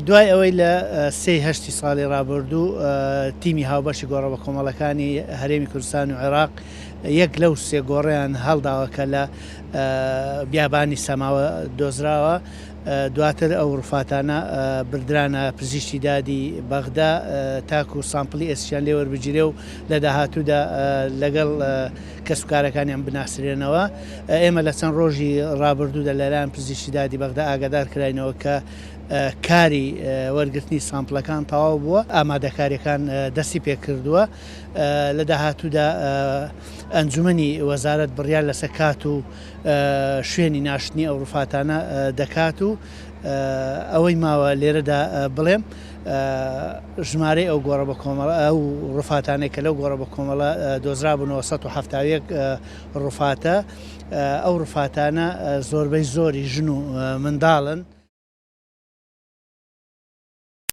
دوای ئەوەی لە 3 ساڵی ڕابردوو تیمی هاوبەشی گۆڕە بە کۆمەڵەکانی هەرێمی کوردستان و عێراق یەک لەو سێ گۆڕیان هەڵداوە کە لە بیابانی سەماوە دۆزراوە. دواتر ئەو ڕووفاتانە بردرانە پزیشکی دادی بەغدا تاکو و سامپڵی ئێسیان لێ وەربگیرێ و لە داهاتوودا لەگەڵ کەسوکارەکانیان بناسرێنەوە. ئێمە لە چەند ڕۆژی ڕابردوودا لەلایەن پزیشکی دادی بەغدا ئاگادار کراینەوە کە کاری وەرگرتنی سامپڵەکان تەواو بووە، ئامادەکاریەکان دەستی پێ کردووە. لە داهاتوودا ئەنجومەنی وەزارەت بڕیار لەسەر کات و شوێنی ناشتنی ئەو ڕووفاتانە دەکات و ئەوەی ماوە لێرەدا بڵێم ژمارەی ئەو گۆڕە بە کۆمەڵە ئەو ڕووفاتانەی کە لەو گۆڕە بە کۆمەڵە دۆزرابوونەوە 171 ڕووفاتە. ئەو ڕووفاتانە زۆربەی زۆری ژن و منداڵن.